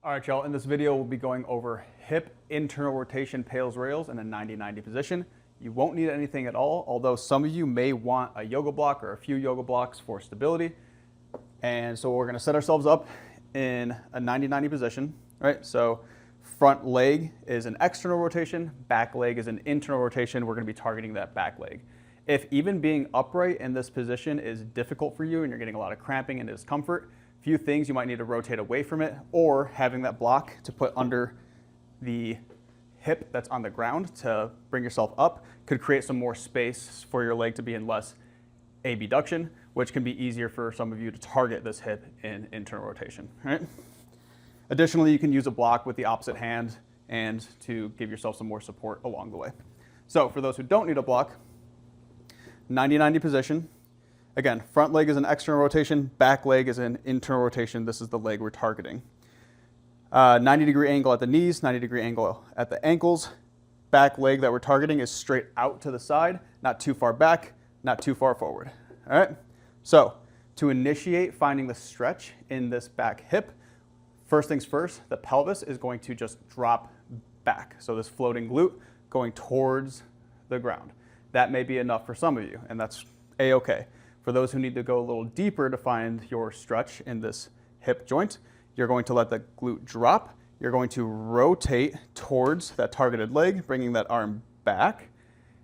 All right, y'all, in this video, we'll be going over hip internal rotation PAILs rails in a 90-90 position. You won't need anything at all, although some of you may want a yoga block or a few yoga blocks for stability. And so we're gonna set ourselves up in a 90-90 position, right? So front leg is an external rotation, back leg is an internal rotation. We're gonna be targeting that back leg. If even being upright in this position is difficult for you and you're getting a lot of cramping and discomfort, few things you might need to rotate away from it, or having that block to put under the hip that's on the ground to bring yourself up could create some more space for your leg to be in less abduction, which can be easier for some of you to target this hip in internal rotation, right? Additionally, you can use a block with the opposite hand and to give yourself some more support along the way. So for those who don't need a block, 90-90 position. Again, front leg is an external rotation, back leg is an internal rotation. This is the leg we're targeting. 90-degree angle at the knees, 90-degree angle at the ankles. Back leg that we're targeting is straight out to the side, not too far back, not too far forward. All right? So to initiate finding the stretch in this back hip, first things first, the pelvis is going to just drop back. So this floating glute going towards the ground. That may be enough for some of you, and that's A-okay. For those who need to go a little deeper to find your stretch in this hip joint, you're going to let the glute drop. You're going to rotate towards that targeted leg, bringing that arm back.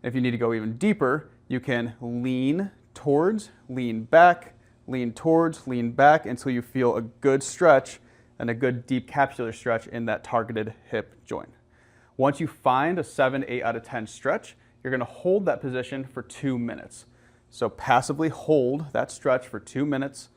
And if you need to go even deeper, you can lean towards, lean back, lean towards, lean back until you feel a good stretch and a good deep capsular stretch in that targeted hip joint. Once you find a 7, 8 out of 10 stretch, you're going to hold that position for 2 minutes. So passively hold that stretch for 2 minutes.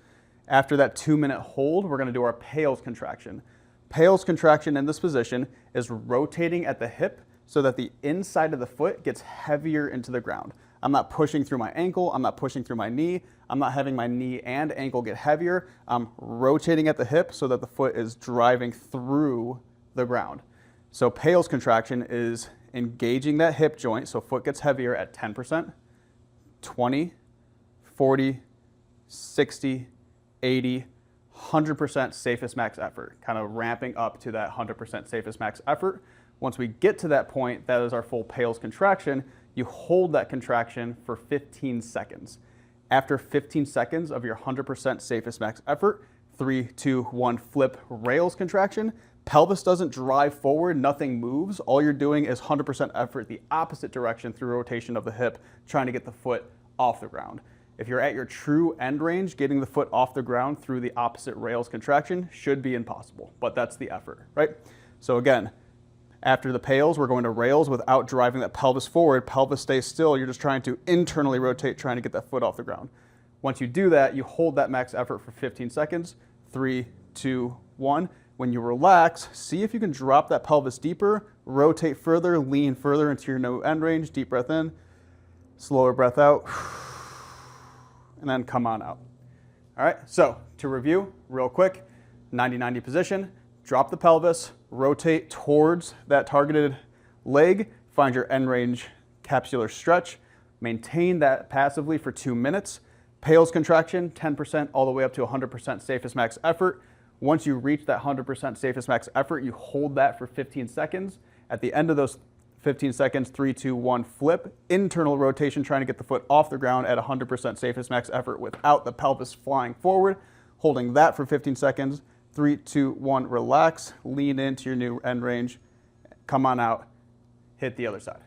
After that 2-minute hold, we're going to do our PAILs contraction. PAILs contraction in this position is rotating at the hip so that the inside of the foot gets heavier into the ground. I'm not pushing through my ankle. I'm not pushing through my knee. I'm not having my knee and ankle get heavier. I'm rotating at the hip so that the foot is driving through the ground. So PAILs contraction is engaging that hip joint so foot gets heavier at 10%. 20, 40, 60, 80, 100% safest max effort, kind of ramping up to that 100% safest max effort. Once we get to that point, that is our full PAILs contraction. You hold that contraction for 15 seconds. After 15 seconds of your 100% safest max effort, 3, 2, 1, flip rails contraction. Pelvis doesn't drive forward, nothing moves. All you're doing is 100% effort the opposite direction through rotation of the hip, trying to get the foot off the ground. If you're at your true end range, getting the foot off the ground through the opposite rails contraction should be impossible, but that's the effort, right? So again, after the PAILs, we're going to rails without driving that pelvis forward. Pelvis stays still. You're just trying to internally rotate, trying to get that foot off the ground. Once you do that, you hold that max effort for 15 seconds. 3, 2, 1. When you relax, see if you can drop that pelvis deeper, rotate further, lean further into your no end range. Deep breath in, slower breath out, and then come on out. All right, so to review real quick, 90-90 position, drop the pelvis, rotate towards that targeted leg, find your end range capsular stretch, maintain that passively for 2 minutes. PAILs contraction, 10% all the way up to 100% safest max effort. Once you reach that 100% safest max effort, you hold that for 15 seconds. At the end of those 15 seconds, 3, 2, 1, flip. Internal rotation, trying to get the foot off the ground at 100% safest max effort without the pelvis flying forward. Holding that for 15 seconds. 3, 2, 1, relax. Lean into your new end range. Come on out. Hit the other side.